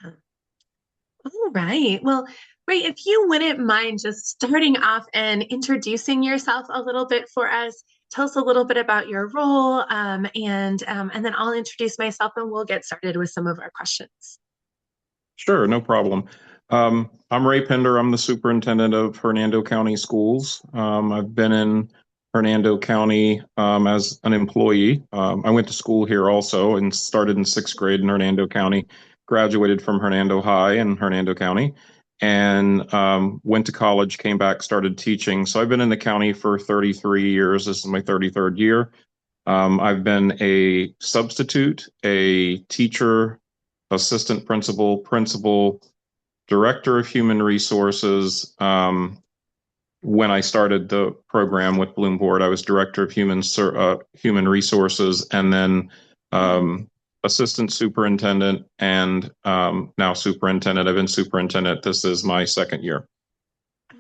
All right. Well, Ray, if you wouldn't mind just starting off and introducing yourself a little bit for us, tell us a little bit about your role, and then I'll introduce myself and we'll get started with some of our questions. Sure, no problem. I'm Ray Pinder. I'm the superintendent of Hernando County Schools. I've been in Hernando County as an employee. I went to school here also and started in sixth grade in Hernando County, graduated from Hernando High in Hernando County, and went to college, came back, started teaching. So I've been in the county for 33 years. This is my 33rd year. I've been a substitute, a teacher, assistant principal, principal, director of human resources. When I started the program with BloomBoard, I was director of human resources, and then assistant superintendent, and now superintendent. I've been superintendent. This is my second year.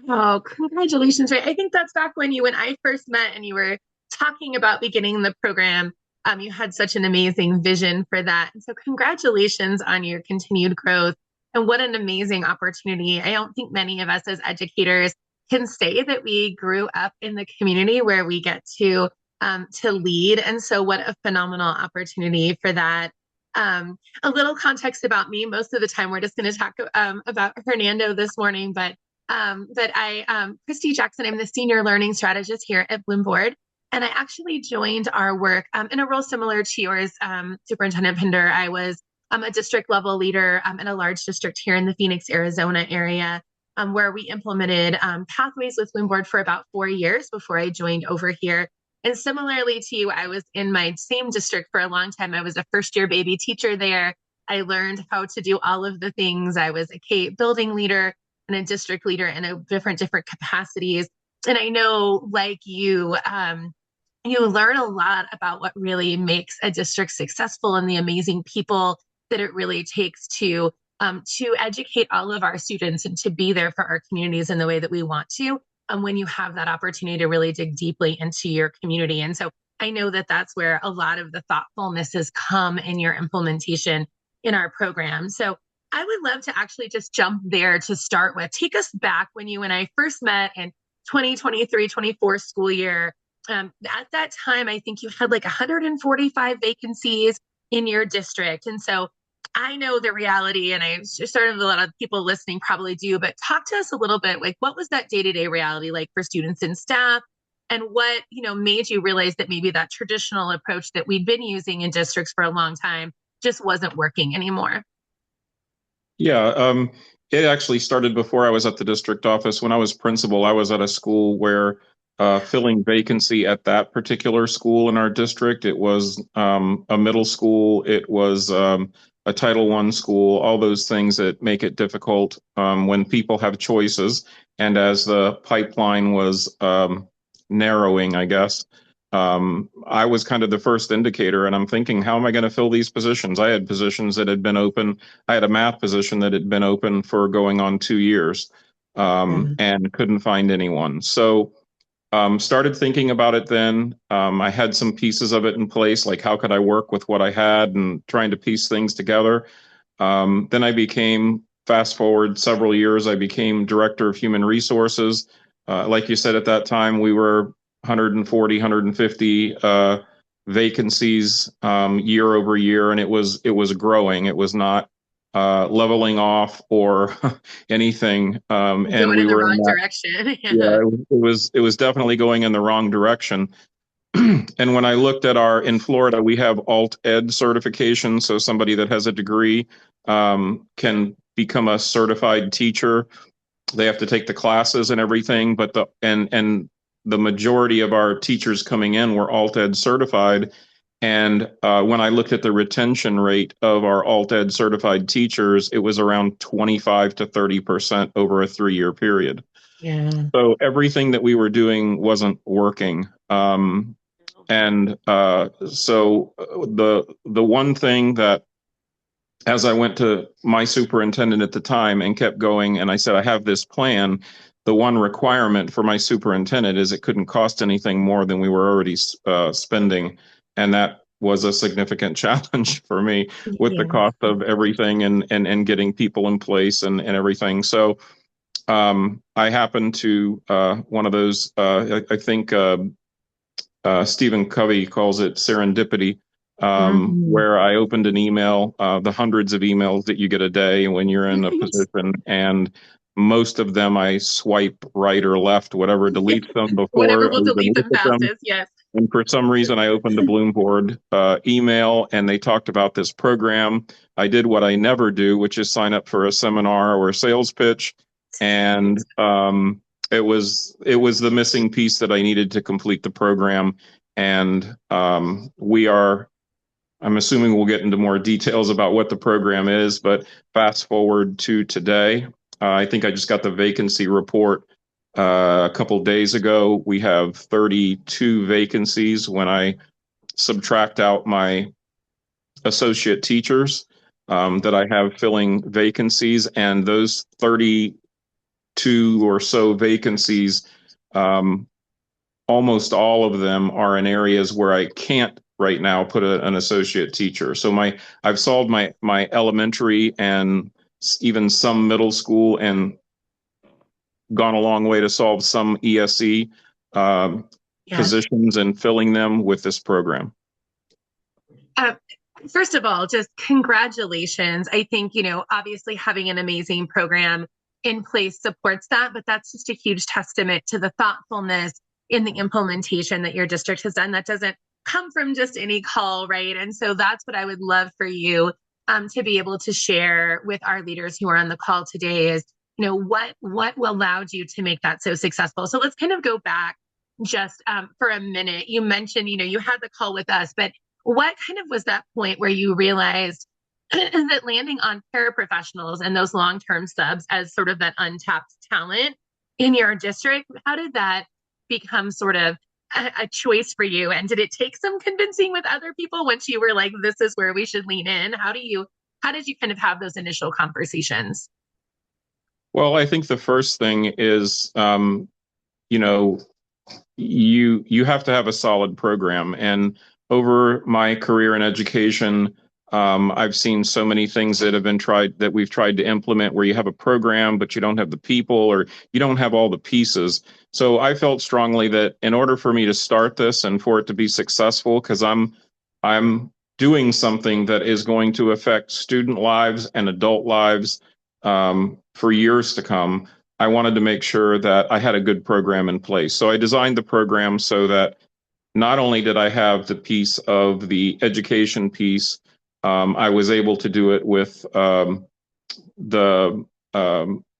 Oh, congratulations, Ray. I think that's back when you and I first met and you were talking about beginning the program. You had such an amazing vision for that. And so congratulations on your continued growth. And what an amazing opportunity. I don't think many of us as educators can say that we grew up in the community where we get to lead. And so what a phenomenal opportunity for that. A little context about me. Most of the time, we're just going to talk about Hernando this morning, but Christy Jackson, I'm the senior learning strategist here at BloomBoard. And I actually joined our work in a role similar to yours, Superintendent Pinder. I was a district level leader in a large district here in the Phoenix, Arizona area, where we implemented pathways with BloomBoard for about 4 years before I joined over here. And similarly to you, I was in my same district for a long time. I was a first year baby teacher there. I learned how to do all of the things. I was a K building leader and a district leader in a different capacities. And I know, like you learn a lot about what really makes a district successful and the amazing people that it really takes to educate all of our students and to be there for our communities in the way that we want to. When you have that opportunity to really dig deeply into your community. And so I know that that's where a lot of the thoughtfulness has come in your implementation in our program. So I would love to actually just jump there to start with. Take us back when you and I first met in 2023-24 school year. At that time, I think you had like 145 vacancies in your district. And so I know the reality, and I sort of a lot of people listening probably do, but talk to us a little bit, like what was that day-to-day reality like for students and staff? And what, made you realize that maybe that traditional approach that we'd been using in districts for a long time just wasn't working anymore? Yeah, it actually started before I was at the district office. When I was principal, I was at a school where filling vacancy at that particular school in our district, it was a middle school, it was a Title I school, all those things that make it difficult when people have choices. And as the pipeline was narrowing, I guess, I was kind of the first indicator, and I'm thinking, how am I going to fill these positions? I had positions that had been open. I had a math position that had been open for going on 2 years, and couldn't find anyone. So started thinking about it then. I had some pieces of it in place, like how could I work with what I had and trying to piece things together. Then I became, fast forward several years, I became director of human resources. Like you said, at that time, we were 140, 150 vacancies year over year, and it was growing. It was not leveling off or anything. And Going we in the were in wrong that. direction. Yeah, Yeah. it was definitely going in the wrong direction. And when I looked at in Florida, we have alt ed certification. So somebody that has a degree can become a certified teacher. They have to take the classes and everything, but the majority of our teachers coming in were alt ed certified. And when I looked at the retention rate of our alt ed certified teachers, it was around 25 to 30% over a 3 year period. Yeah. So everything that we were doing wasn't working. And so the one thing that, as I went to my superintendent at the time and kept going, and I said, I have this plan. The one requirement for my superintendent is it couldn't cost anything more than we were already spending. And that was a significant challenge for me with the Yes. cost of everything and getting people in place and everything. So I happened to one of those. I think Stephen Covey calls it serendipity, Mhm. where I opened an email, the hundreds of emails that you get a day when you're in a Right. position, and most of them I swipe right or left, whatever deletes them Whatever before I will even delete look them at them. fastest. Yes. And for some reason, I opened a BloomBoard email, and they talked about this program. I did what I never do, which is sign up for a seminar or a sales pitch, and it was the missing piece that I needed to complete the program. And we are. I'm assuming we'll get into more details about what the program is, but fast forward to today. I think I just got the vacancy report a couple days ago. We have 32 vacancies when I subtract out my associate teachers that I have filling vacancies, and those 32 or so vacancies, um, almost all of them are in areas where I can't right now put an associate teacher. So I've solved my elementary and even some middle school, and gone a long way to solve some ESE um, Yes. positions and filling them with this program. Uh, First of all, just congratulations. I think, obviously having an amazing program in place supports that, but that's just a huge testament to the thoughtfulness in the implementation that your district has done. That doesn't come from just any call, right? And so that's what I would love for you to be able to share with our leaders who are on the call today is, what allowed you to make that so successful. So let's kind of go back just for a minute. You mentioned, you had the call with us, but what kind of was that point where you realized that landing on paraprofessionals and those long-term subs as sort of that untapped talent in your district, how did that become sort of a choice for you? And did it take some convincing with other people once you were like, this is where we should lean in? How did you kind of have those initial conversations? Well, I think the first thing is, you know, you have to have a solid program. And over my career in education, I've seen so many things that we've tried to implement where you have a program, but you don't have the people or you don't have all the pieces. So I felt strongly that in order for me to start this and for it to be successful, because I'm doing something that is going to affect student lives and adult lives for years to come. I wanted to make sure that I had a good program in place. So I designed the program so that not only did I have the piece of the education piece, I was able to do it with the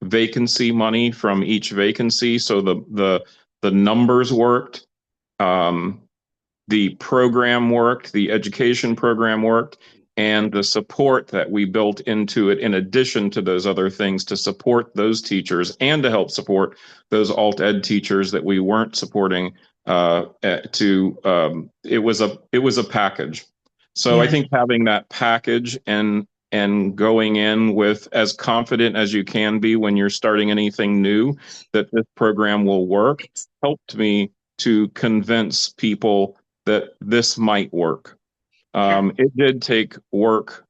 vacancy money from each vacancy. So the numbers worked. Um, the program worked, the education program worked, and the support that we built into it, in addition to those other things, to support those teachers and to help support those alt ed teachers that we weren't supporting. It was a package. So I Yeah. think having that package and going in with as confident as you can be when you're starting anything new that this program will work helped me to convince people that this might work. Yeah. It did take work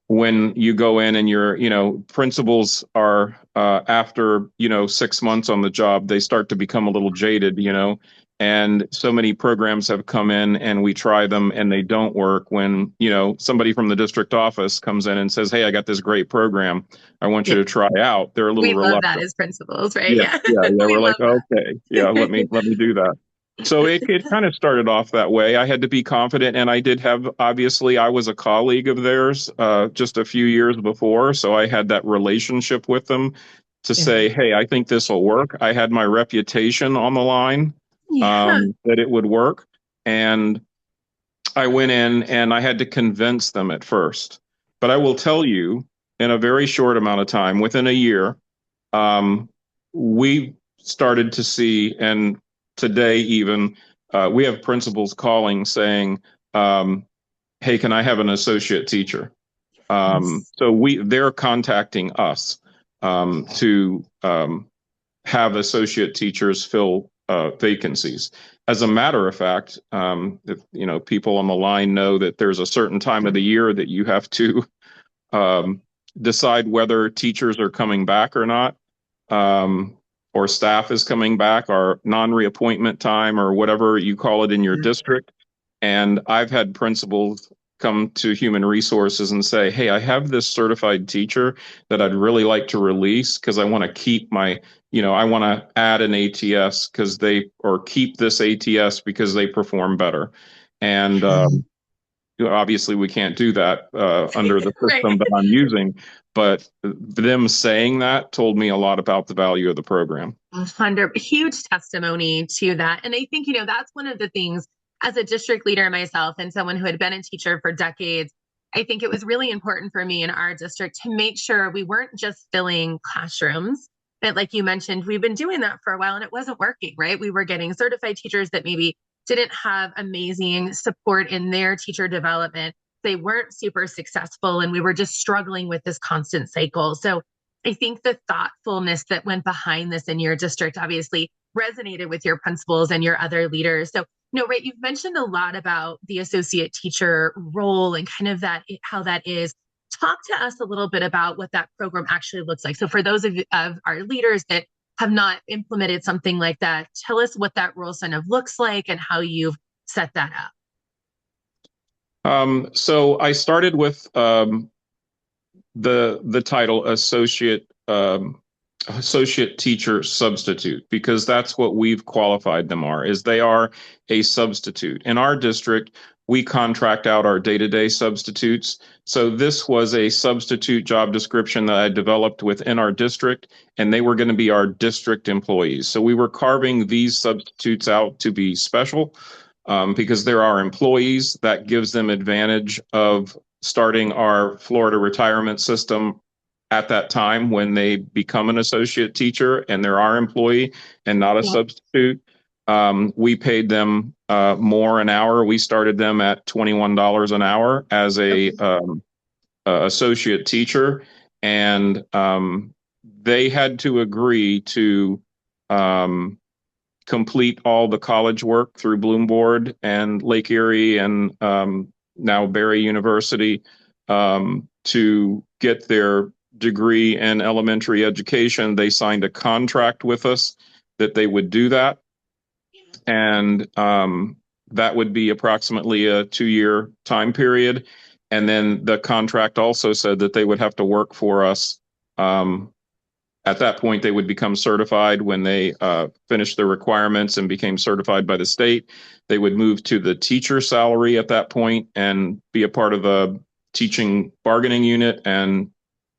when you go in and principals are after 6 months on the job, they start to become a little jaded. And so many programs have come in and we try them and they don't work when somebody from the district office comes in and says, hey, I got this great program I want you Yeah. to try out. They're a little We love that reluctant. as principals, right? Yeah, Yeah. yeah. We We're love like, okay, yeah, let me do that. So it kind of started off that way. I had to be confident, and I did have, obviously, I was a colleague of theirs just a few years before, so I had that relationship with them to that. say, hey, I think this will work. I had my reputation on the line, Yeah. that it would work, and I went in and I had to convince them at first. But I will tell you, in a very short amount of time, within a year, um, we started to see, and today even, we have principals calling saying, "Hey, can I have an associate teacher?" Yes. So they're contacting us to have associate teachers fill vacancies. As a matter of fact, if people on the line know that there's a certain time of the year that you have to um, decide whether teachers are coming back or not, or staff is coming back, or non-reappointment time, or whatever you call it in your district. And I've had principals come to human resources and say, hey, I have this certified teacher that I'd really like to release because I want to keep my, I want to add an ATS or keep this ATS because they perform better. And obviously we can't do that under the Right. system that I'm using, but them saying that told me a lot about the value of the program. 100, huge testimony to that. And I think, that's one of the things as a district leader myself and someone who had been a teacher for decades, I think it was really important for me in our district to make sure we weren't just filling classrooms. But like you mentioned, we've been doing that for a while and it wasn't working, right? We were getting certified teachers that maybe didn't have amazing support in their teacher development. They weren't super successful and we were just struggling with this constant cycle. So I think the thoughtfulness that went behind this in your district obviously resonated with your principals and your other leaders. So, right, you've mentioned a lot about the associate teacher role and kind of how that is. Talk to us a little bit about what that program actually looks like. So for those of our leaders that have not implemented something like that, tell us what that role kind of looks like and how you've set that up. So I started with the title associate teacher substitute, because that's what we've qualified them is they are a substitute. In our district, we contract out our day-to-day substitutes. So this was a substitute job description that I developed within our district, and they were going to be our district employees. So we were carving these substitutes out to be special because they're our employees. That gives them advantage of starting our Florida retirement system at that time when they become an associate teacher and they're our employee and not a substitute. We paid them more an hour. We started them at $21 an hour as a associate teacher, and they had to agree to complete all the college work through BloomBoard and Lake Erie and now Barry University to get their degree in elementary education. They signed a contract with us that they would do that. And that would be approximately a 2-year time period. And then the contract also said that they would have to work for us. At that point, they would become certified when they finished their requirements and became certified by the state. They would move to the teacher salary at that point and be a part of the teaching bargaining unit and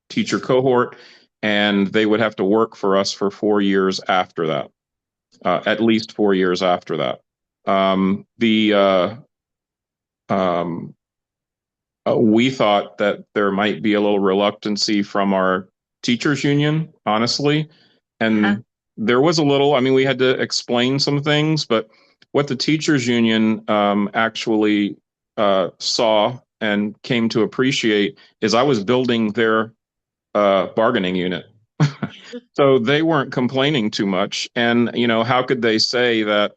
teacher cohort. And they would have to work for us for 4 years after that, at least 4 years after that. We thought that there might be a little reluctancy from our teachers union, honestly. And there was a little, we had to explain some things, but what the teachers union actually saw and came to appreciate is I was building their bargaining unit. So they weren't complaining too much. And, how could they say that,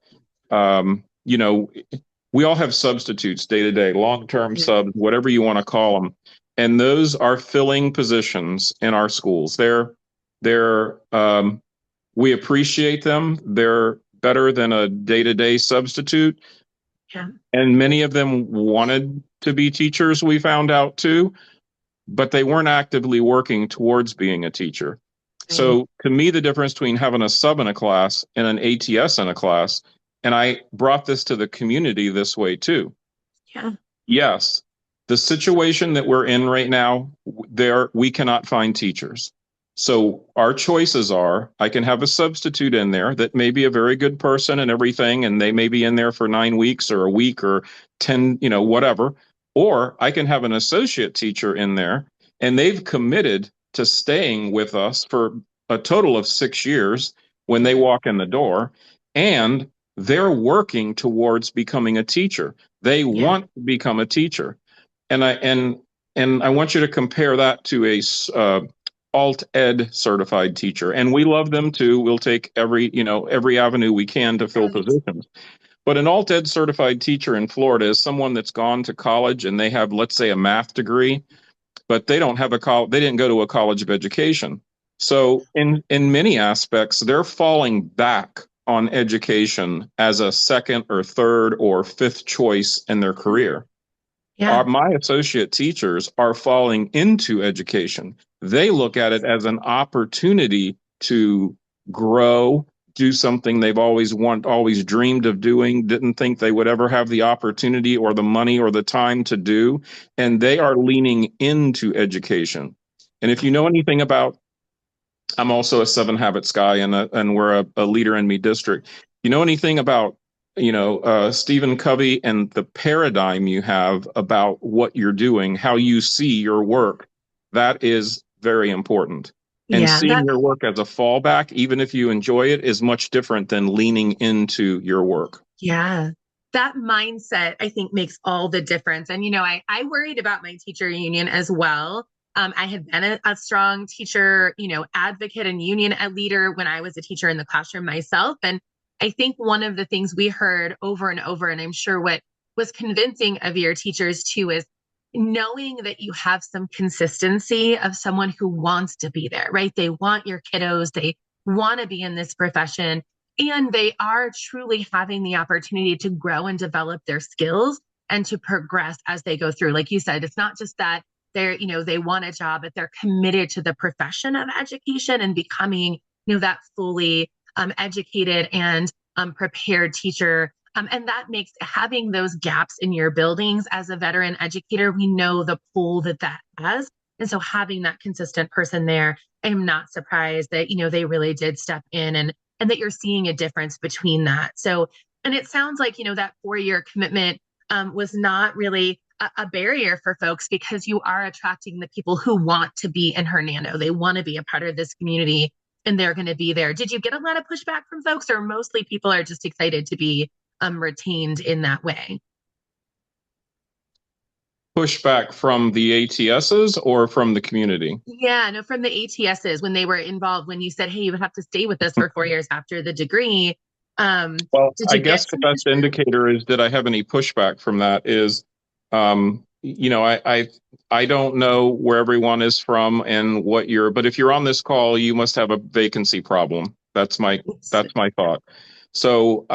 we all have substitutes day to day, long-term subs, whatever you want to call them. And those are filling positions in our schools. We appreciate them. They're better than a day-to-day substitute. Yeah. And many of them wanted to be teachers, we found out too, but they weren't actively working towards being a teacher. So to me, the difference between having a sub in a class and an ATS in a class, and I brought this to the community this way too. Yeah. Yes, the situation that we're in right now, we cannot find teachers. So our choices are, I can have a substitute in there that may be a very good person and everything, and they may be in there for 9 weeks or a week or 10, whatever. Or I can have an associate teacher in there, and they've committed to staying with us for a total of 6 years when they walk in the door, and they're working towards becoming a teacher. They want to become a teacher. And I want you to compare that to alt ed certified teacher, and we love them too. We'll take every avenue we can to fill Right. positions. But an alt ed certified teacher in Florida is someone that's gone to college and they have, let's say, a math degree, but they don't have they didn't go to a college of education. So in many aspects, they're falling back on education as a second or third or fifth choice in their career. Yeah. My associate teachers are falling into education. They look at it as an opportunity to grow, do something they've always dreamed of doing, didn't think they would ever have the opportunity or the money or the time to do, and they are leaning into education. And if you know anything about, I'm also a Seven Habits guy, and we're a Leader in Me district. You know anything about Stephen Covey and the paradigm you have about what you're doing, how you see your work? That is very important. And Yeah. seeing your work as a fallback, even if you enjoy it, is much different than leaning into your work. Yeah. That mindset, I think, makes all the difference. And, I worried about my teacher union as well. I had been a strong teacher, advocate and union leader when I was a teacher in the classroom myself. And I think one of the things we heard over and over, and I'm sure what was convincing of your teachers too, is knowing that you have some consistency of someone who wants to be there, right? They want your kiddos, they want to be in this profession, and they are truly having the opportunity to grow and develop their skills and to progress as they go through. Like you said, it's not just that they want a job, but they're committed to the profession of education and becoming, that fully educated and prepared teacher. And that makes having those gaps in your buildings as a veteran educator, we know the pull that has. And so having that consistent person there, I'm not surprised that, they really did step in and that you're seeing a difference between that. So, and it sounds like, that 4-year commitment was not really a barrier for folks because you are attracting the people who want to be in Hernando. They want to be a part of this community and they're going to be there. Did you get a lot of pushback from folks, or mostly people are just excited to be retained in that way? Pushback from the ATSs or from the community? Yeah, no, from the ATSs when they were involved, when you said, hey, you would have to stay with us for 4 years after the degree. Well, Did I you get guess the some best pushback? indicator is, did I have any pushback from that is, I don't know where everyone is from and what you're, but if you're on this call, you must have a vacancy problem. That's my thought. So,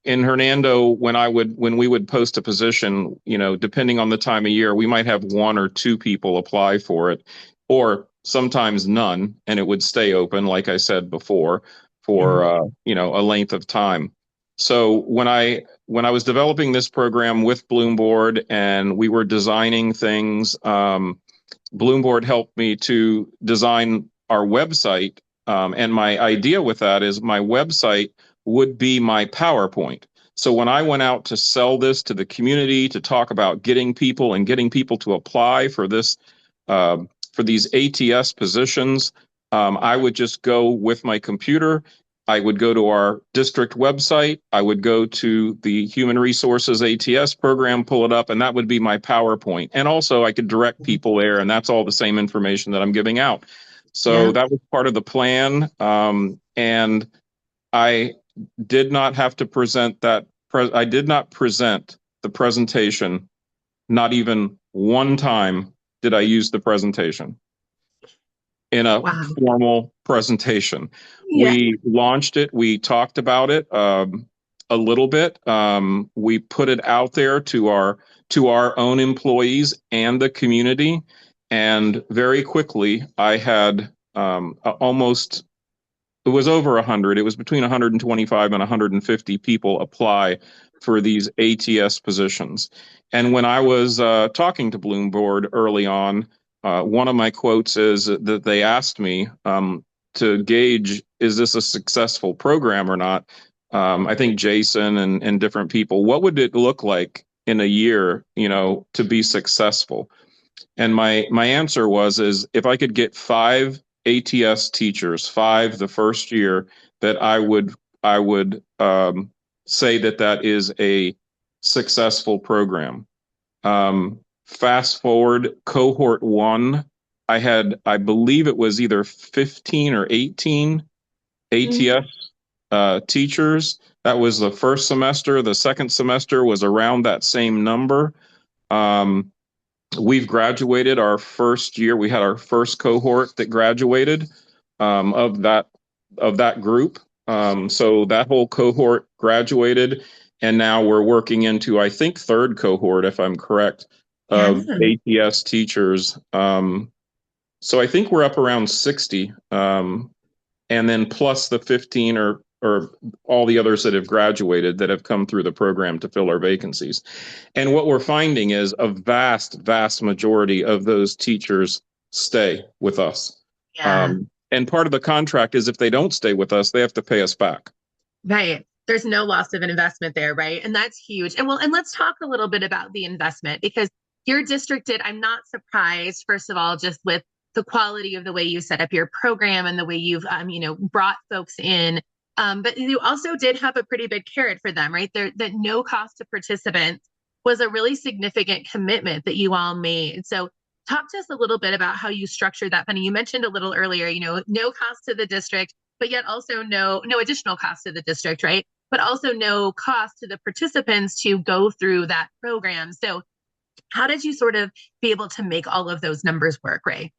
in Hernando, when we would post a position, depending on the time of year, we might have one or two people apply for it, or sometimes none, and it would stay open, like I said before, for Mhm. a length of time. So when I was developing this program with BloomBoard and we were designing things, BloomBoard helped me to design our website. And my idea with that is my website would be my PowerPoint. So when I went out to sell this to the community, to talk about getting people to apply for for these ATS positions, I would just go with my computer. I would go to our district website. I would go to the Human Resources ATS program, pull it up, and that would be my PowerPoint. And also, I could direct people there, and that's all the same information that I'm giving out. So Yeah. that was part of the plan. And I did not have to present that. I did not present the presentation. Not even one time did I use the presentation in a Wow. formal presentation. Yeah. We launched it. We talked about it a little bit. We put it out there to our own employees and the community. And very quickly, I had almost, it was over 100. It was between 125 and 150 people apply for these ATS positions. And when I was talking to BloomBoard early on, one of my quotes is that they asked me to gauge, is this a successful program or not? I think Jason and different people, what would it look like in a year, to be successful? And my answer is if I could get 5 ATS teachers, 5 the first year, that I would say that is a successful program. Fast forward, cohort 1 I believe it was either 15 or 18 Mhm. ATS teachers. That was the first semester. The second semester was around that same number. Um, we've graduated our first year. We had our first cohort that graduated of that group. So that whole cohort graduated, and now we're working into, I think, third cohort, if I'm correct, Yeah. of ATS teachers. So I think we're up around 60, and then plus the 15 or all the others that have graduated that have come through the program to fill our vacancies. And what we're finding is a vast majority of those teachers stay with us. Yeah. And part of the contract is if they don't stay with us, they have to pay us back. Right. There's no loss of an investment there, right? And that's huge. And let's talk a little bit about the investment because your district did, I'm not surprised, first of all, just with the quality of the way you set up your program and the way you've brought folks in. But you also did have a pretty big carrot for them, right? There that no cost to participants was a really significant commitment that you all made. So talk to us a little bit about how you structured that funding. You mentioned a little earlier, no cost to the district, but yet also no additional cost to the district, right? But also no cost to the participants to go through that program. So how did you sort of be able to make all of those numbers work, Ray?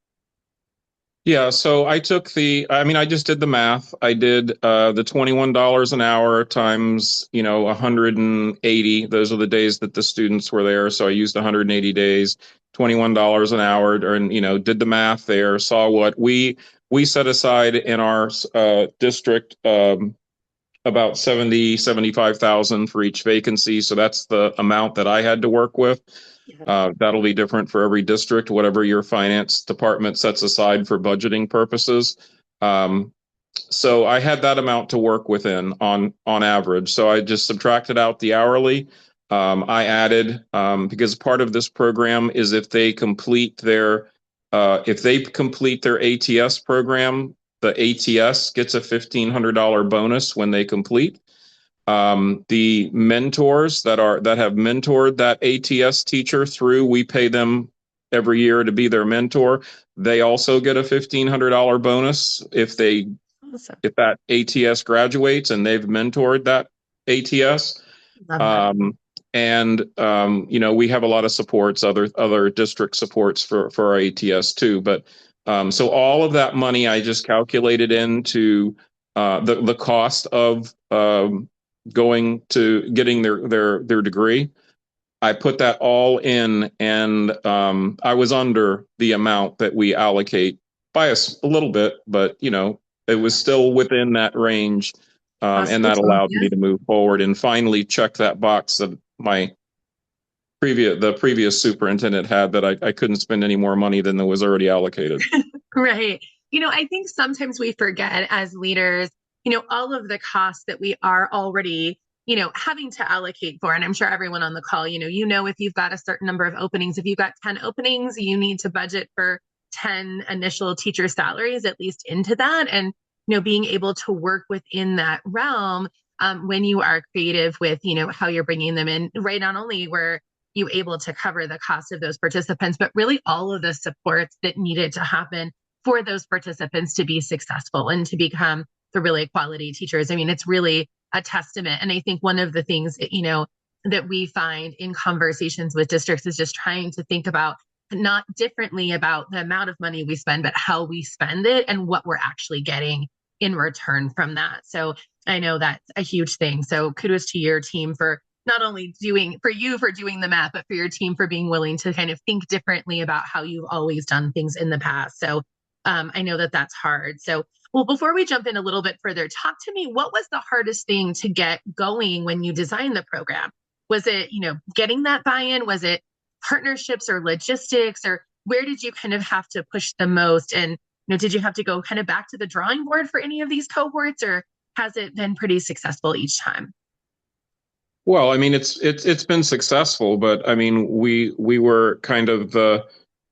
Yeah, so I just did the math. I did the $21 an hour times, 180. Those are the days that the students were there. So I used 180 days, $21 an hour, and, did the math there, saw what we set aside in our district, about 75,000 for each vacancy. So that's the amount that I had to work with. Yeah. That'll be different for every district, whatever your finance department sets aside for budgeting purposes. Um, so I had that amount to work within on average. So I just subtracted out the hourly. I added because part of this program is if they complete their ATS program, the ATS gets a $1,500 bonus when they complete. The mentors that have mentored that ATS teacher through, we pay them every year to be their mentor. They also get a $1,500 bonus Awesome. if that ATS graduates and they've mentored that ATS. Love that. Um, and we have a lot of supports, other district supports for our ATS too. But so all of that money I just calculated into the cost of going to getting their degree. I put that all in, and I was under the amount that we allocate by a little bit, but it was still within that range, Cost and that neutral. allowed Yeah. me to move forward and finally check that box that the previous superintendent had, that I couldn't spend any more money than was already allocated. Right. I think sometimes we forget as leaders, all of the costs that we are already, having to allocate for. And I'm sure everyone on the call, if you've got a certain number of openings, if you've got 10 openings, you need to budget for 10 initial teacher salaries, at least into that. And, being able to work within that realm when you are creative with, how you're bringing them in, right? Not only were you able to cover the cost of those participants, but really all of the supports that needed to happen for those participants to be successful and to become the really quality teachers. I mean, it's really a testament. And I think one of the things that we find in conversations with districts is just trying to think about not differently about the amount of money we spend, but how we spend it and what we're actually getting in return from that. So I know that's a huge thing. So kudos to your team for not only for doing the math, but for your team for being willing to kind of think differently about how you've always done things in the past. So I know that that's hard. So, well, before we jump in a little bit further, talk to me. What was the hardest thing to get going when you designed the program? Was it, getting that buy-in? Was it partnerships or logistics, or where did you kind of have to push the most? And, did you have to go kind of back to the drawing board for any of these cohorts, or has it been pretty successful each time? Well, I mean, it's been successful, but I mean, we were kind of the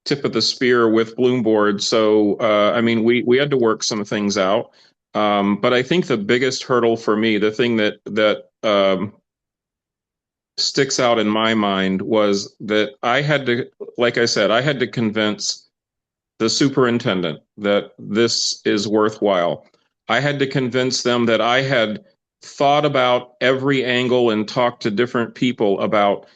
tip of the spear with BloomBoard, so I mean, we had to work some things out. But I think the biggest hurdle for me, the thing that sticks out in my mind, was that like I said, I had to convince the superintendent that this is worthwhile. I had to convince them that I had thought about every angle and talked to different people about,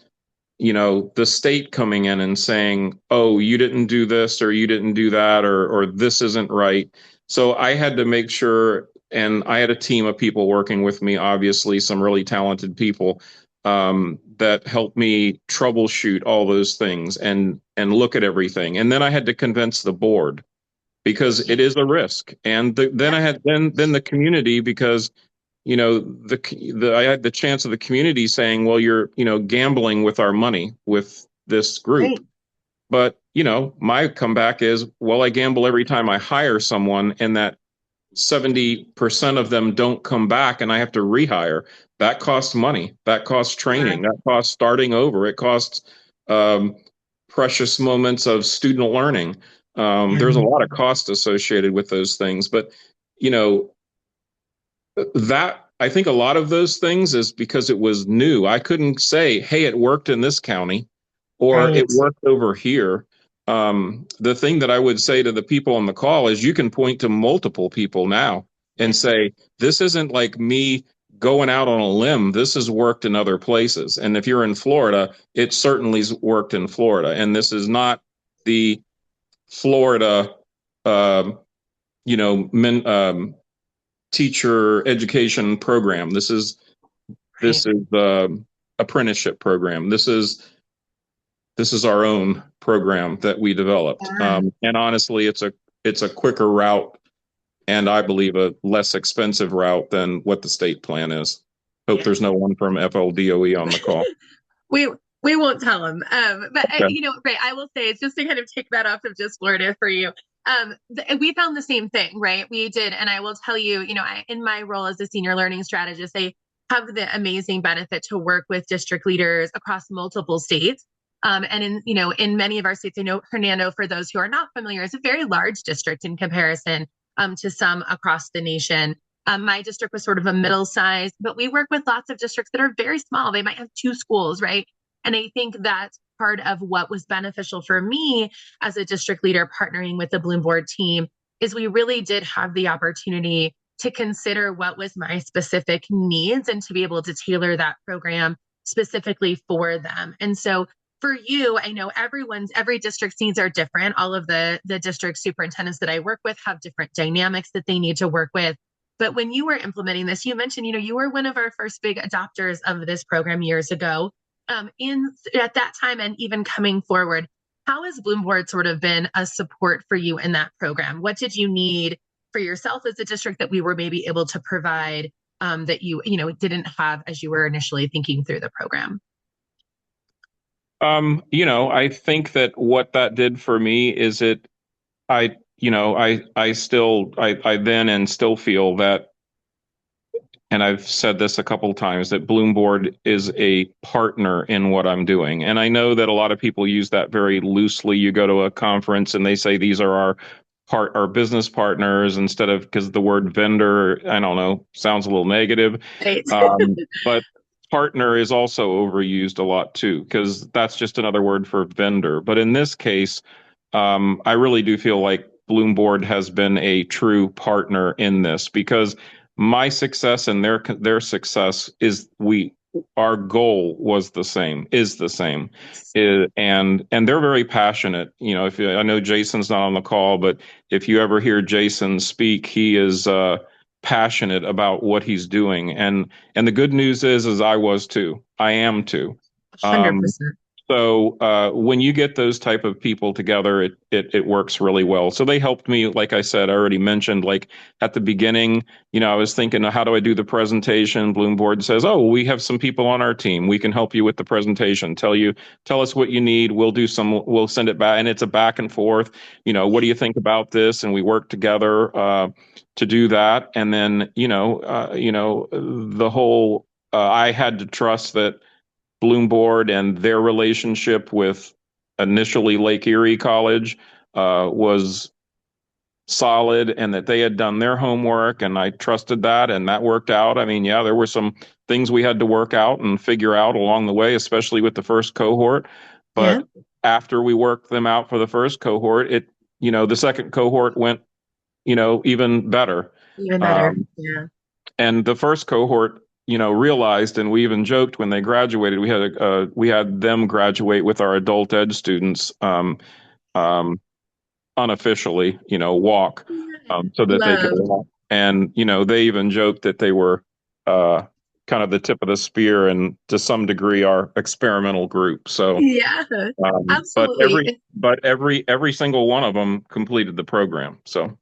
the state coming in and saying, "Oh, you didn't do this or you didn't do that or this isn't right." So I had to make sure, and I had a team of people working with me, obviously some really talented people that helped me troubleshoot all those things and look at everything. And then I had to convince the board because Yeah. it is a risk. And then I had then the community because I had the chance of the community saying, well, you're, gambling with our money with this group. Right. But, my comeback is, well, I gamble every time I hire someone and that 70% of them don't come back and I have to rehire. That costs money. That costs Yeah. training. That costs starting over. It costs um, precious moments of student learning. There's a Yeah. lot of cost associated with those things. But, you know, that I think a lot of those things is because it was new. I couldn't say, hey, it worked in this county or it Right. worked over here. The thing that I would say to the people on the call is you can point to multiple people now and say, this isn't like me going out on a limb. This has worked in other places. And if you're in Florida, it certainly's worked in Florida. And this is not the Florida, um, you know, men, teacher education program. This Right. is the apprenticeship program. This is our own program that we developed. Yeah. And honestly, it's a quicker route, and I believe a less expensive route than what the state plan is. Hope Yeah. there's no one from FLDOE on the call. we we won't tell them. But Okay. Ray, I will say it's just to kind of take that off of just Florida for you. We found the same thing, right? We did, and I will tell you, in my role as a senior learning strategist, I have the amazing benefit to work with district leaders across multiple states. And in many of our states, I know Hernando, for those who are not familiar, is a very large district in comparison to some across the nation. My district was sort of a middle size, but we work with lots of districts that are very small. They might have two schools, right? And I think that's part of what was beneficial for me as a district leader partnering with the BloomBoard team is we really did have the opportunity to consider what was my specific needs and to be able to tailor that program specifically for them. And so for you, I know every district's needs are different. All of the district superintendents that I work with have different dynamics that they need to work with. But when you were implementing this, you mentioned, you were one of our first big adopters of this program years ago. In at that time and even coming forward, how has BloomBoard sort of been a support for you in that program? What did you need for yourself as a district that we were maybe able to provide that didn't have as you were initially thinking through the program? I think that what that did for me is I then and still feel that, and I've said this a couple of times, that BloomBoard is a partner in what I'm doing. And I know that a lot of people use that very loosely. You go to a conference and they say these are our business partners instead of, because the word vendor, I don't know, sounds a little negative. Right. But partner is also overused a lot too, because that's just another word for vendor. But in this case, I really do feel like BloomBoard has been a true partner in this because my success and their success our goal was the same, is the same. And they're very passionate. I know Jason's not on the call, but if you ever hear Jason speak, he is passionate about what he's doing. And the good news is I was too. I am too. Um, 100%. so when you get those type of people together, it works really well. So they helped me, like I said, I already mentioned, like at the beginning, I was thinking, how do I do the presentation? BloomBoard says, oh, we have some people on our team. We can help you with the presentation. Tell us what you need. We'll send it back. And it's a back and forth. What do you think about this? And we work together to do that. And then, the whole, I had to trust that BloomBoard and their relationship with initially Lake Erie College was solid and that they had done their homework, and I trusted that, and that worked out. I mean, yeah, there were some things we had to work out and figure out along the way, especially with the first cohort. Yeah. But after we worked them out for the first cohort, the second cohort went, even better. Even better. Um, Yeah. and the first cohort, realized, and we even joked when they graduated, we had them graduate with our adult ed students, um, unofficially, walk, so that they could Love. walk. And, they even joked that they were uh, kind of the tip of the spear and to some degree our experimental group. So, Yeah, but every absolutely. but every single one of them completed the program. So,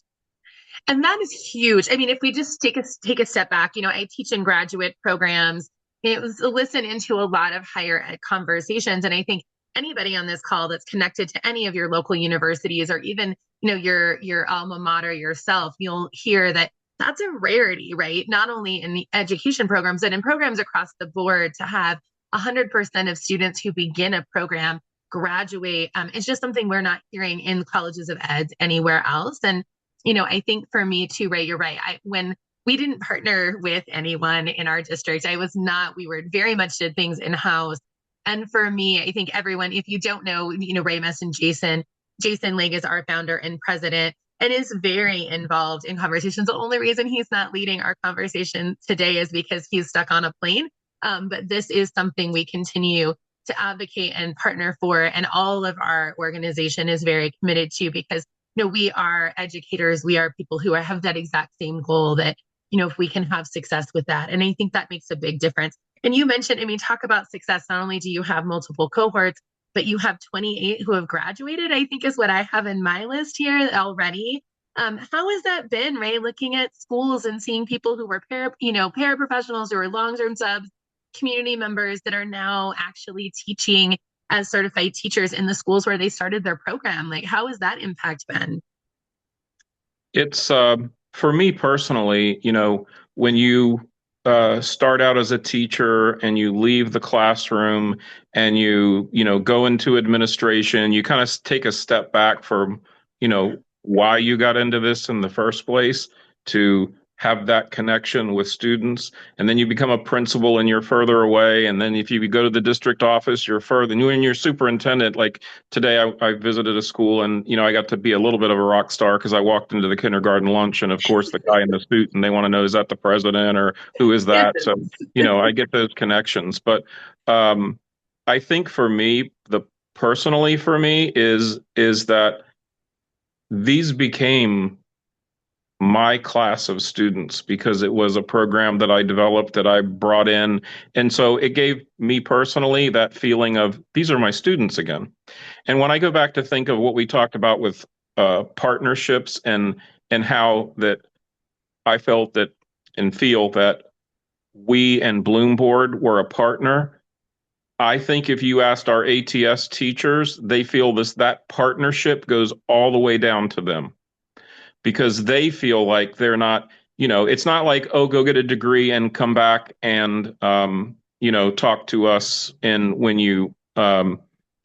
And that is huge. I mean, if we just take a step back, I teach in graduate programs. It was listen into a lot of higher ed conversations, and I think anybody on this call that's connected to any of your local universities or even your alma mater yourself, you'll hear that that's a rarity, right? Not only in the education programs, but in programs across the board to have 100% of students who begin a program graduate. It's just something we're not hearing in colleges of ed anywhere else. And I think for me too, Ray, you're right. When we didn't partner with anyone in our district, we were very much did things in house. And for me, I think everyone, if you don't know, Ramus and Jason Ling is our founder and president and is very involved in conversations. The only reason he's not leading our conversation today is because he's stuck on a plane. But this is something we continue to advocate and partner for. And all of our organization is very committed to because we are educators. We are people who have that exact same goal that, if we can have success with that. And I think that makes a big difference. And you mentioned, I mean, talk about success. Not only do you have multiple cohorts, but you have 28 who have graduated, I think is what I have in my list here already. How has that been, Ray, looking at schools and seeing people who were paraprofessionals who are long-term subs, community members that are now actually teaching as certified teachers in the schools where they started their program? Like, how has that impact been? it's for me personally, when you start out as a teacher and you leave the classroom and you go into administration, you kind of take a step back from, why you got into this in the first place to have that connection with students. And then you become a principal and you're further away. And then if you go to the district office, you're further. And you're superintendent. Like today, I visited a school and, I got to be a little bit of a rock star because I walked into the kindergarten lunch. And of course, the guy in the suit and they want to know, is that the president or who is Yes. that? So, I get those connections. But um, I think for me, the personally for me is that these became my class of students because it was a program that I developed that I brought in. And so it gave me personally that feeling of these are my students again. And when I go back to think of what we talked about with partnerships and how that I felt that and feel that we and BloomBoard were a partner. I think if you asked our ATS teachers, they feel that partnership goes all the way down to them because they feel like they're not, it's not like, oh, go get a degree and come back and, talk to us when you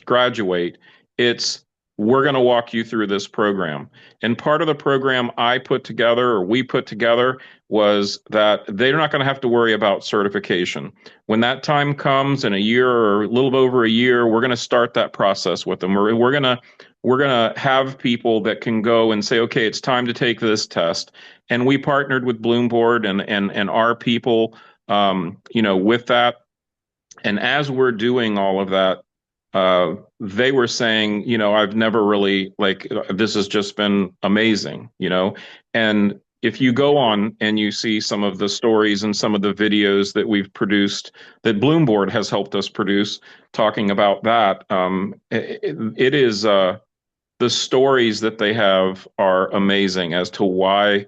graduate. It's, we're going to walk you through this program. And part of the program I put together or we put together was that they're not going to have to worry about certification. When that time comes in a year or a little over a year, we're going to start that process with them. We're going to have people that can go and say, okay, it's time to take this test. And we partnered with BloomBoard and our people, with that. And as we're doing all of that, they were saying, I've never really this has just been amazing. And if you go on and you see some of the stories and some of the videos that we've produced that BloomBoard has helped us produce talking about that, it is, the stories that they have are amazing as to why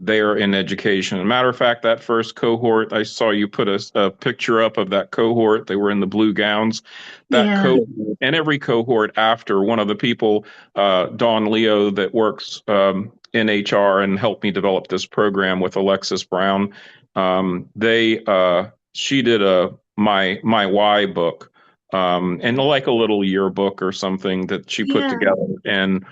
they're in education. As a matter of fact, that first cohort, I saw you put a picture up of that cohort. They were in the blue gowns. That Yeah. cohort and every cohort after, one of the people, Dawn Leo, that works in HR and helped me develop this program with Alexis Brown. She did my why book, and like a little yearbook or something that she put Yeah. together. And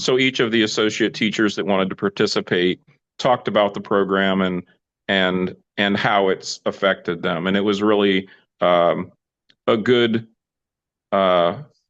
so each of the associate teachers that wanted to participate talked about the program and how it's affected them. And it was really a good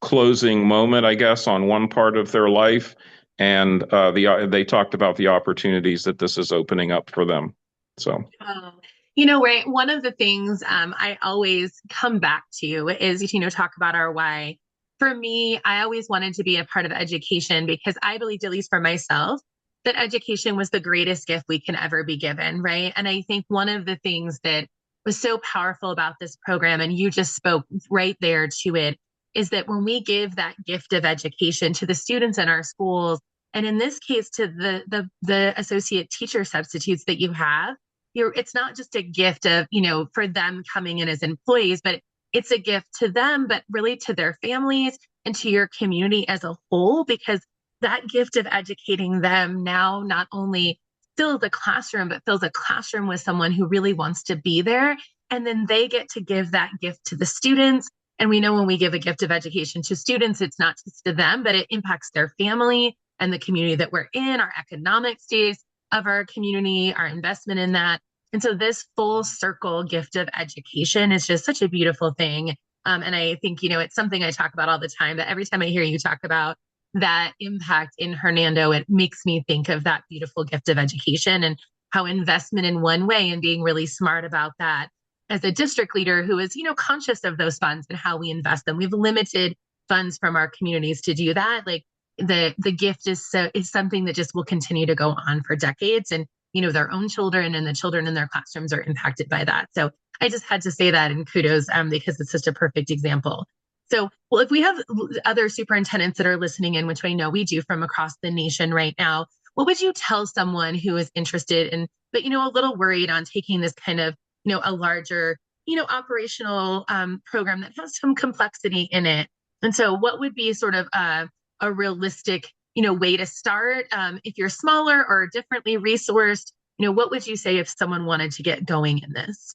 closing moment, I guess, on one part of their life. and they talked about the opportunities that this is opening up for them. So, Oh, Ray, one of the things I always come back to is, talk about our why. For me, I always wanted to be a part of education because I believed, at least for myself, that education was the greatest gift we can ever be given, right? And I think one of the things that was so powerful about this program, and you just spoke right there to it, is that when we give that gift of education to the students in our schools, and in this case to the associate teacher substitutes that you have, it's not just a gift of, for them coming in as employees, but it's a gift to them, but really to their families and to your community as a whole, because that gift of educating them now not only fills a classroom, but fills a classroom with someone who really wants to be there. And then they get to give that gift to the students. And we know when we give a gift of education to students, it's not just to them, but it impacts their family and the community that we're in, our economic status of our community, our investment in that. And so this full circle gift of education is just such a beautiful thing. And I think, it's something I talk about all the time, that every time I hear you talk about that impact in Hernando, it makes me think of that beautiful gift of education and how investment in one way and being really smart about that as a district leader who is, conscious of those funds and how we invest them. We've limited funds from our communities to do that. Like the gift is something that just will continue to go on for decades. And their own children and the children in their classrooms are impacted by that. So I just had to say that, and kudos because it's just a perfect example. So, well, if we have other superintendents that are listening in, which I know we do from across the nation right now, what would you tell someone who is interested in, but, a little worried on taking this kind of, a larger, operational program that has some complexity in it? And so what would be sort of a realistic, way to start if you're smaller or differently resourced? What would you say if someone wanted to get going in this?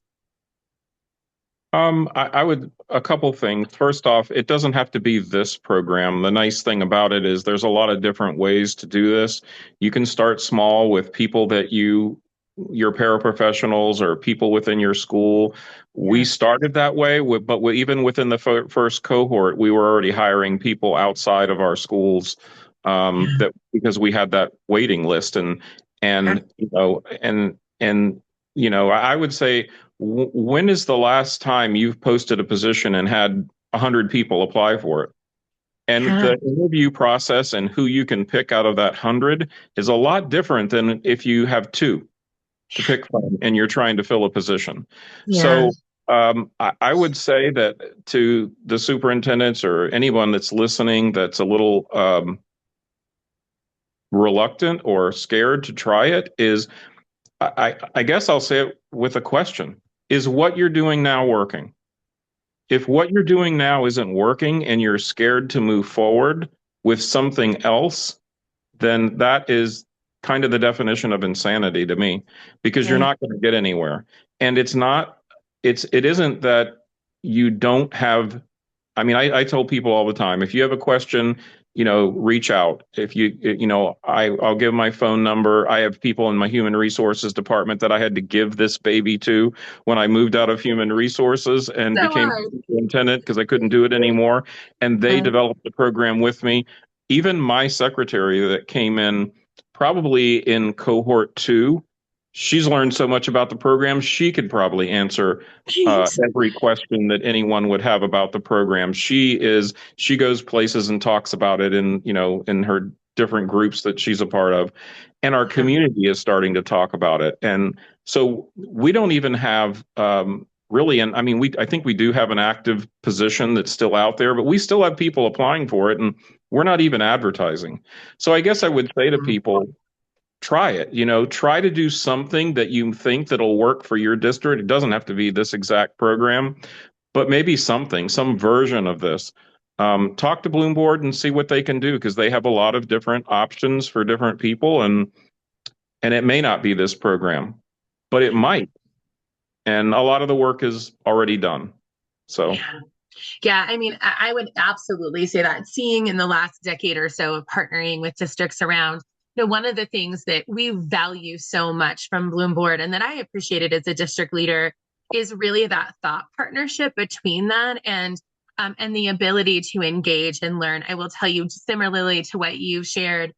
I would, a couple things. First off, it doesn't have to be this program. The nice thing about it is there's a lot of different ways to do this. You can start small with people that your paraprofessionals or people within your school. We started that way, but even within the first cohort, we were already hiring people outside of our schools that because we had that waiting list and I would say, when is the last time you've posted a position and had 100 people apply for it? And the interview process and who you can pick out of that 100 is a lot different than if you have two to pick from and you're trying to fill a position. So I would say that to the superintendents or anyone that's listening that's a little reluctant or scared to try it is I guess I'll say it with a question. Is what you're doing now working? If what you're doing now isn't working and you're scared to move forward with something else, then that is kind of the definition of insanity to me, because you're not going to get anywhere. And it isn't that you don't have, I mean, I tell people all the time, if you have a question, reach out. If I'll give my phone number. I have people in my human resources department that I had to give this baby to when I moved out of human resources and became superintendent because I couldn't do it anymore. And they developed the program with me. Even my secretary that came in probably in cohort 2, she's learned so much about the program, she could probably answer every question that anyone would have about the program. She goes places and talks about it in her different groups that she's a part of. And our community is starting to talk about it. And so we don't even have really, and I mean, I think we do have an active position that's still out there, but we still have people applying for it, and we're not even advertising. So I guess I would say to people, try it, try to do something that you think that'll work for your district. It doesn't have to be this exact program, but maybe some version of this. Talk to BloomBoard and see what they can do, because they have a lot of different options for different people, and it may not be this program, but it might. And a lot of the work is already done. So. Yeah, I mean, I would absolutely say that. Seeing in the last decade or so of partnering with districts around, one of the things that we value so much from BloomBoard and that I appreciated as a district leader is really that thought partnership between that and the ability to engage and learn. I will tell you, similarly to what you shared,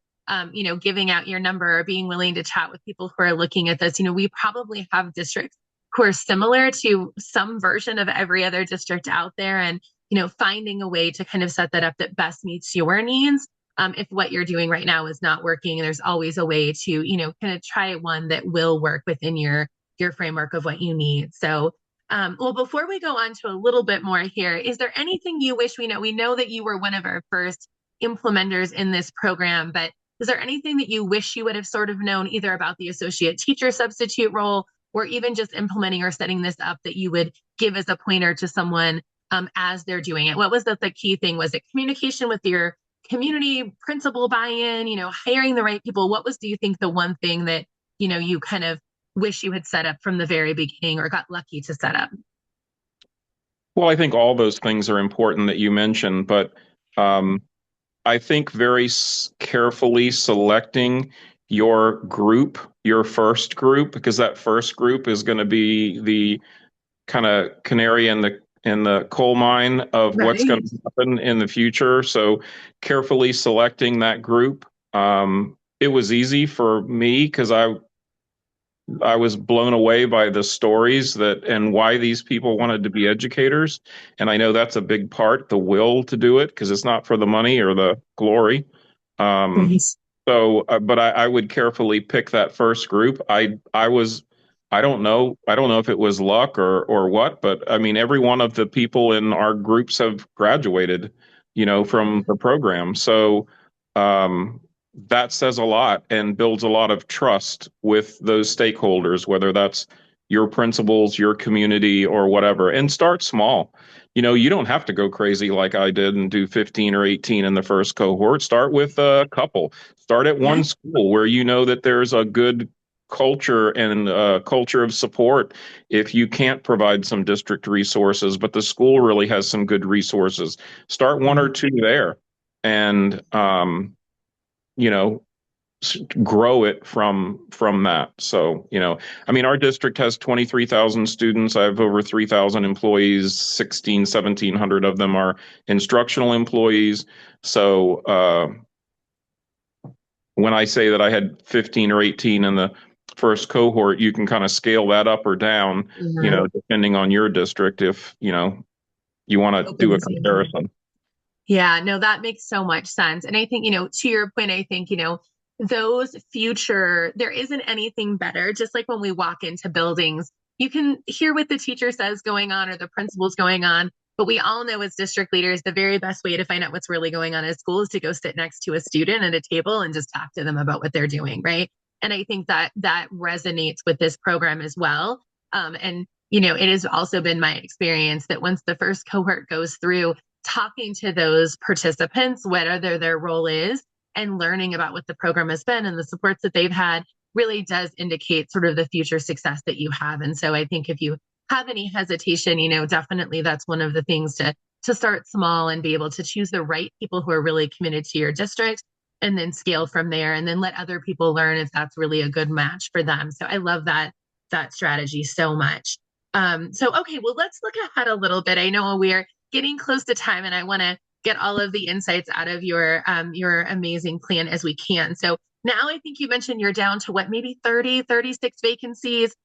giving out your number or being willing to chat with people who are looking at this. We probably have districts who are similar to some version of every other district out there, and finding a way to kind of set that up that best meets your needs. If what you're doing right now is not working, there's always a way to kind of try one that will work within your framework of what you need. So well, before we go on to a little bit more here, is there anything you wish we know? We know that you were one of our first implementers in this program, but is there anything that you wish you would have sort of known either about the associate teacher substitute role or even just implementing or setting this up that you would give as a pointer to someone as they're doing it? What was the key thing? Was it communication with your community, principal buy-in, hiring the right people? What was, do you think, the one thing that, you kind of wish you had set up from the very beginning or got lucky to set up? Well, I think all those things are important that you mentioned, but I think very carefully selecting your group, your first group, because that first group is going to be the kind of canary in the coal mine of what's going Right. to happen in the future. So carefully selecting that group. It was easy for me because I was blown away by the stories that and why these people wanted to be educators. And I know that's a big part, the will to do it, because it's not for the money or the glory. Um, Nice. but I would carefully pick that first group. I don't know if it was luck or what, but I mean, every one of the people in our groups have graduated, from the program. So, um, that says a lot and builds a lot of trust with those stakeholders, whether that's your principals, your community, or whatever. And start small. You don't have to go crazy like I did and do 15 or 18 in the first cohort. Start with a couple. Start at Yeah. one school where you know that there's a good culture and culture of support if you can't provide some district resources, but the school really has some good resources. Start one or two there and you know grow it from that. So, I mean, our district has 23,000 students. I have over 3,000 employees. 1,700 of them are instructional employees. So, when I say that I had 15 or 18 in the first cohort, you can kind of scale that up or down, Yeah. depending on your district if, you want to do a Opens you up. comparison. Yeah, no, that makes so much sense. And I think, to your point, I think, those future, there isn't anything better. Just like when we walk into buildings, you can hear what the teacher says going on or the principal's going on. But we all know as district leaders, the very best way to find out what's really going on at school is to go sit next to a student at a table and just talk to them about what they're doing, right? And I think that that resonates with this program as well. And, it has also been my experience that once the first cohort goes through, talking to those participants, whatever their role is, and learning about what the program has been and the supports that they've had really does indicate sort of the future success that you have. And so I think if you have any hesitation, definitely that's one of the things to start small and be able to choose the right people who are really committed to your district and then scale from there and then let other people learn if that's really a good match for them. So I love that strategy so much. So okay, well, let's look ahead a little bit. I know we're getting close to time and I want to get all of the insights out of your amazing plan as we can. So now I think you mentioned you're down to what, maybe 30, 36 vacancies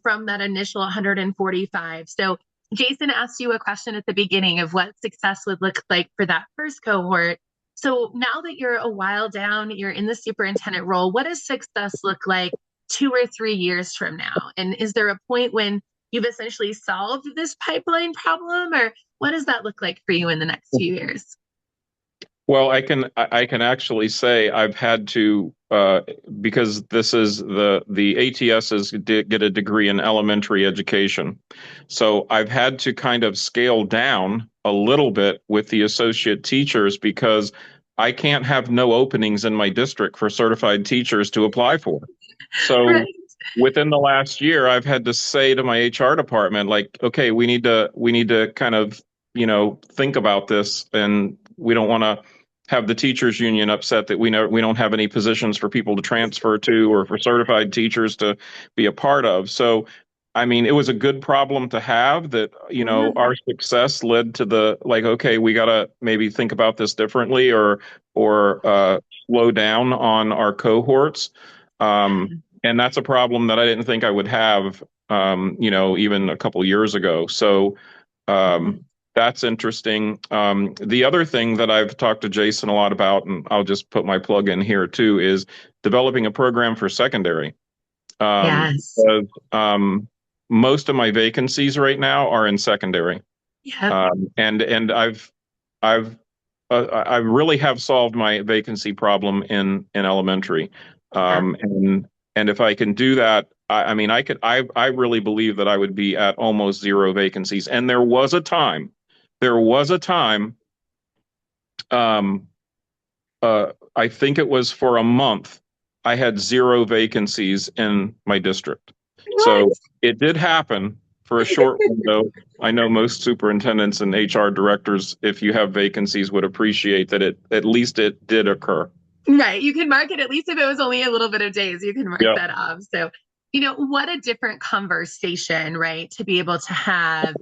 from that initial 145. So Jason asked you a question at the beginning of what success would look like for that first cohort. So now that you're a while down, you're in the superintendent role, what does success look like 2 or 3 years from now? And is there a point when you've essentially solved this pipeline problem, or what does that look like for you in the next few years? Well, I can actually say I've had to because this is the ATSs get a degree in elementary education. So I've had to kind of scale down a little bit with the associate teachers because I can't have no openings in my district for certified teachers to apply for. Right. So within the last year, I've had to say to my HR department, like, okay, we need to kind of, think about this, and we don't want to have the teachers union upset that we don't have any positions for people to transfer to or for certified teachers to be a part of. So I mean, it was a good problem to have that, Yeah. our success led to the like, okay, we gotta maybe think about this differently or slow down on our cohorts. And that's a problem that I didn't think I would have, even a couple years ago. So Yeah. that's interesting. The other thing that I've talked to Jason a lot about, and I'll just put my plug in here too, is developing a program for secondary. Yes. Because most of my vacancies right now are in secondary, Yep. and I've I really have solved my vacancy problem in elementary, Yeah. and if I can do that, I mean I really believe that I would be at almost zero vacancies. And there was a time, um, I think it was for a month, I had zero vacancies in my district. What? So it did happen for a short window. I know most superintendents and HR directors, if you have vacancies, would appreciate that at least it did occur. Right. You can mark it, at least if it was only a little bit of days, you can mark Yeah. that off. So, what a different conversation, right? To be able to have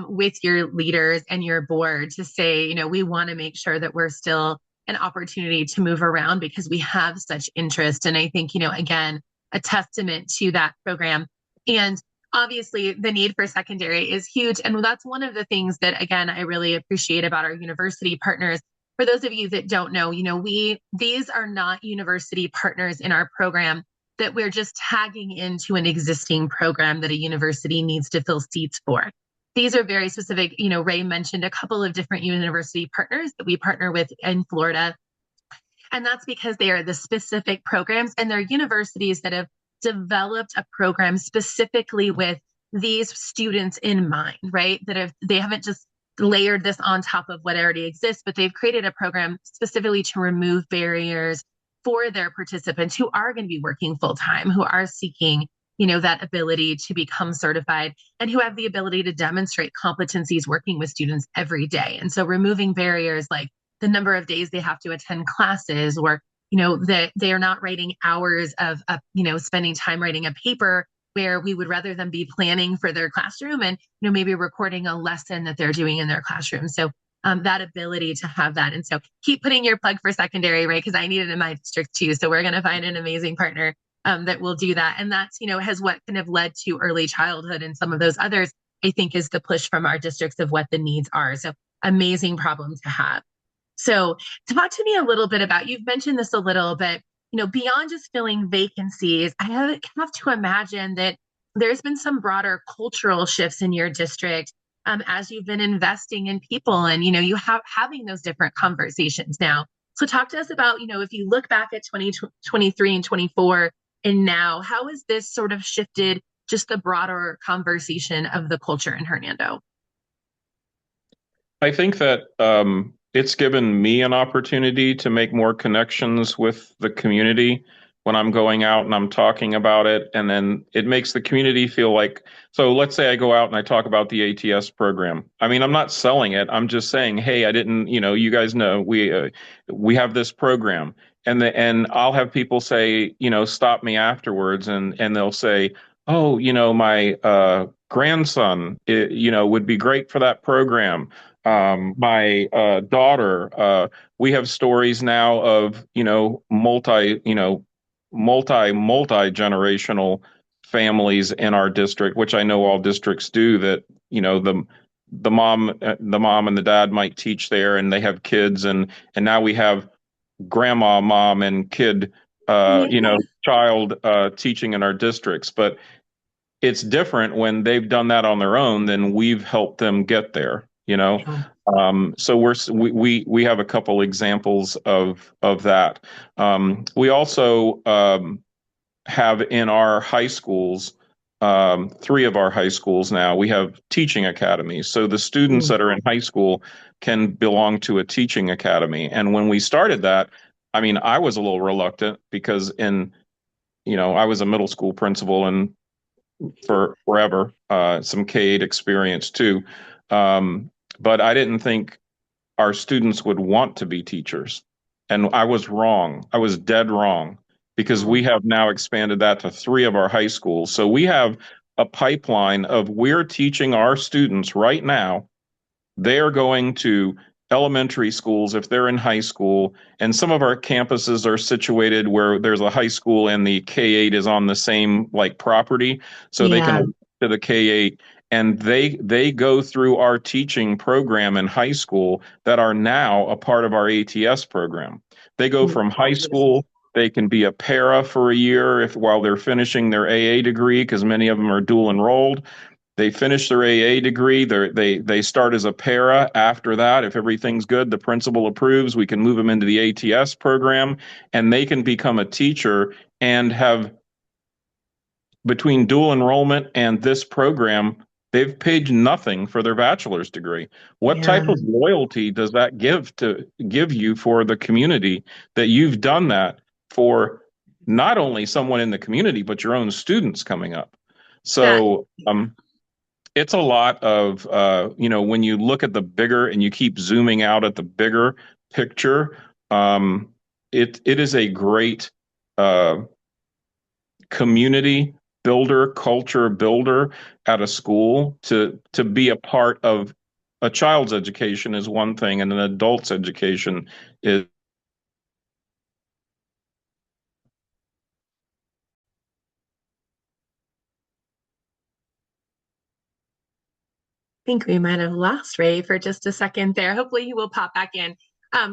with your leaders and your board to say, we want to make sure that we're still an opportunity to move around because we have such interest. And I think, again, a testament to that program. And obviously, the need for secondary is huge. And that's one of the things that, again, I really appreciate about our university partners. For those of you that don't know, these are not university partners in our program that we're just tagging into an existing program that a university needs to fill seats for. These are very specific. Ray mentioned a couple of different university partners that we partner with in Florida. And that's because they are the specific programs and they're universities that have developed a program specifically with these students in mind, right? They haven't just layered this on top of what already exists, but they've created a program specifically to remove barriers for their participants who are going to be working full time, who are seeking, that ability to become certified and who have the ability to demonstrate competencies working with students every day. And so removing barriers like the number of days they have to attend classes or that they are not writing hours of spending time writing a paper where we would rather them be planning for their classroom and maybe recording a lesson that they're doing in their classroom. So that ability to have that. And so keep putting your plug for secondary, right? Because I need it in my district too. So we're going to find an amazing partner that will do that. And that's, has what kind of led to early childhood and some of those others, I think is the push from our districts of what the needs are. So amazing problem to have. So talk to me a little bit about, you've mentioned this a little bit, beyond just filling vacancies, I have to imagine that there's been some broader cultural shifts in your district as you've been investing in people and, you have having those different conversations now. So talk to us about, if you look back at 2023 and 24 and now, how has this sort of shifted just the broader conversation of the culture in Hernando? I think that it's given me an opportunity to make more connections with the community when I'm going out and I'm talking about it. And then it makes the community feel like, so let's say I go out and I talk about the ATS program. I mean, I'm not selling it. I'm just saying, hey, I didn't, you guys know we have this program. And I'll have people say, stop me afterwards and they'll say, oh, my grandson, would be great for that program. My daughter, we have stories now of, multi generational families in our district, which I know all districts do, that, the mom and the dad might teach there and they have kids and now we have grandma, mom and kid, Yeah. child, teaching in our districts. But it's different when they've done that on their own than we've helped them get there, Yeah. so we have a couple examples of that. We also have in our high schools, three of our high schools now, we have teaching academies. So the students Mm. that are in high school can belong to a teaching academy. And when we started that, I mean, I was a little reluctant because I was a middle school principal and for forever, some K-8 experience too. But I didn't think our students would want to be teachers. And I was wrong. I was dead wrong because Mm. we have now expanded that to three of our high schools. So we have a pipeline of we're teaching our students right now. They're going to elementary schools if they're in high school, and some of our campuses are situated where there's a high school and the K-8 is on the same like property, so they can Yeah, walk to the K-8, and they go through our teaching program in high school that are now a part of our ATS program. They go from high school. They can be a para for a year if while they're finishing their AA degree, because many of them are dual enrolled. They finish their AA degree. They start as a para. After that, if everything's good, the principal approves, we can move them into the ATS program, and they can become a teacher and have, between dual enrollment and this program, they've paid nothing for their bachelor's degree. What yeah, type of loyalty does that give you for the community that you've done that for not only someone in the community, but your own students coming up? yeah. So, it's a lot of when you look at the bigger and you keep zooming out at the bigger picture, it is a great uh, community builder, culture builder at a school. To be a part of a child's education is one thing, and an adult's education is. Think we might have lost Ray for just a second there. Hopefully he will pop back in.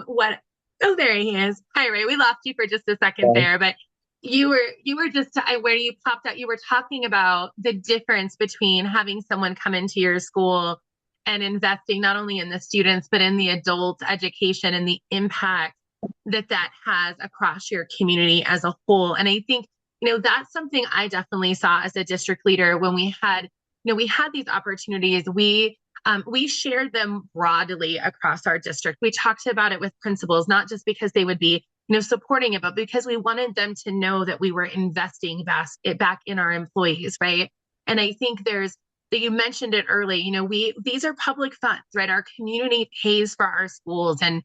What Oh, there he is. Hi Ray. We lost you for just a second there, but you were just where you popped out, you were talking about the difference between having someone come into your school and investing not only in the students but in the adult education and the impact that that has across your community as a whole. And I think, that's something I definitely saw as a district leader when we had these opportunities. We shared them broadly across our district. We talked about it with principals, not just because they would be, supporting it, but because we wanted them to know that we were investing back in our employees, right? And I think that you mentioned it early. These are public funds, right? Our community pays for our schools and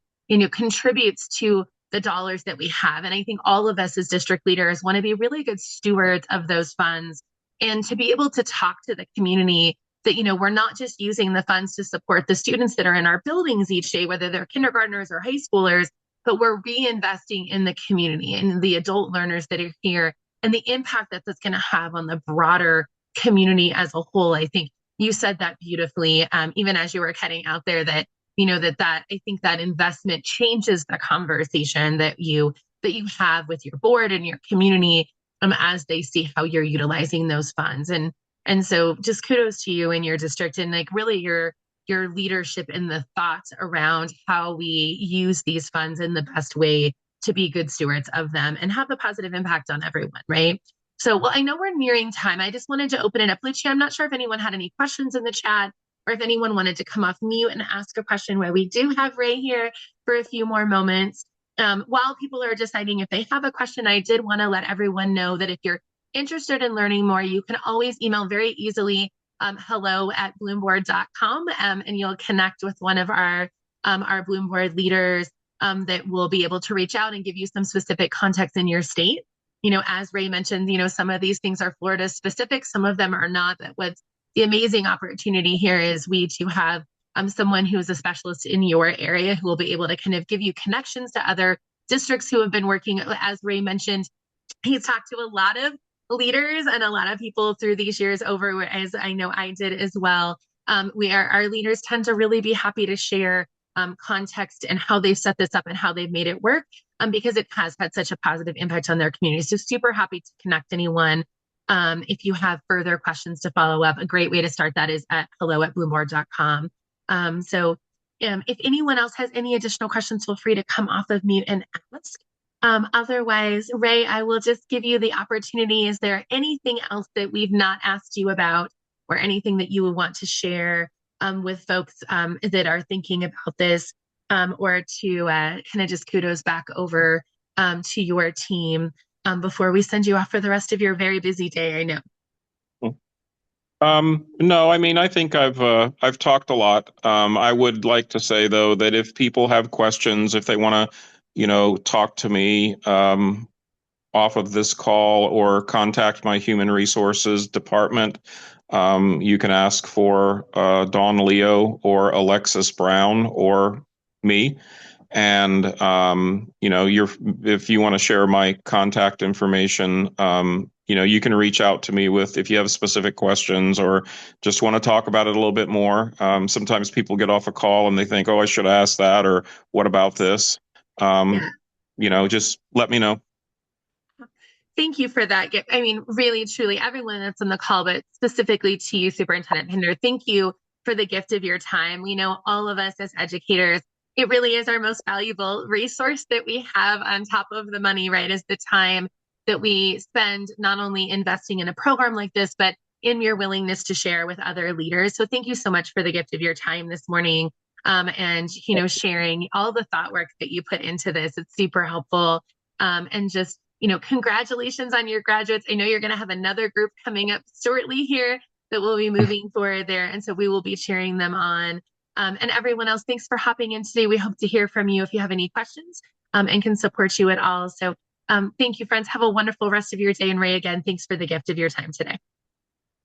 contributes to the dollars that we have. And I think all of us as district leaders want to be really good stewards of those funds and to be able to talk to the community that we're not just using the funds to support the students that are in our buildings each day, whether they're kindergartners or high schoolers, but we're reinvesting in the community and the adult learners that are here and the impact that that's going to have on the broader community as a whole. I think you said that beautifully, even as you were heading out there, that that I think that investment changes the conversation that you have with your board and your community, as they see how you're utilizing those funds. And so just kudos to you and your district and like really your leadership and the thoughts around how we use these funds in the best way to be good stewards of them and have a positive impact on everyone, right? So, well, I know we're nearing time. I just wanted to open it up. Lucia, I'm not sure if anyone had any questions in the chat or if anyone wanted to come off mute and ask a question, where we do have Ray here for a few more moments. While people are deciding if they have a question, I did want to let everyone know that if you're interested in learning more, you can always email very easily, hello@bloomboard.com, and you'll connect with one of our BloomBoard leaders that will be able to reach out and give you some specific context in your state. As Ray mentioned, some of these things are Florida specific, some of them are not. But what's the amazing opportunity here is we do have someone who is a specialist in your area who will be able to kind of give you connections to other districts who have been working. As Ray mentioned, he's talked to a lot of leaders and a lot of people through these years over, as I know I did as well. Our leaders tend to really be happy to share context and how they've set this up and how they've made it work, because it has had such a positive impact on their communities. So super happy to connect anyone. If you have further questions to follow up, a great way to start that is at hello@bloomboard.com. If anyone else has any additional questions, feel free to come off of mute and ask. Otherwise, Ray, I will just give you the opportunity. Is there anything else that we've not asked you about or anything that you would want to share with folks that are thinking about this, or to kind of just kudos back over to your team before we send you off for the rest of your very busy day? I know. No, I mean, I think I've talked a lot. I would like to say though that if people have questions, if they want to, talk to me, off of this call or contact my human resources department. You can ask for Dawn Leo or Alexis Brown or me. And if you want to share my contact information, you can reach out to me with if you have specific questions or just want to talk about it a little bit more. Sometimes people get off a call and they think, "Oh, I should ask that," or "What about this?" Yeah. Just let me know. Thank you for that gift. I mean, really, truly, everyone that's on the call, but specifically to you, Superintendent Pinder, thank you for the gift of your time. We know all of us as educators, it really is our most valuable resource that we have on top of the money, right? Is the time that we spend not only investing in a program like this, but in your willingness to share with other leaders. So thank you so much for the gift of your time this morning. And sharing all the thought work that you put into this. It's super helpful. And just congratulations on your graduates. I know you're going to have another group coming up shortly here that will be moving forward there. And so we will be cheering them on. And everyone else, thanks for hopping in today. We hope to hear from you if you have any questions and can support you at all. So thank you, friends. Have a wonderful rest of your day. And Ray, again, thanks for the gift of your time today.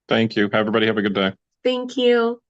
Thank you. Everybody have a good day. Thank you.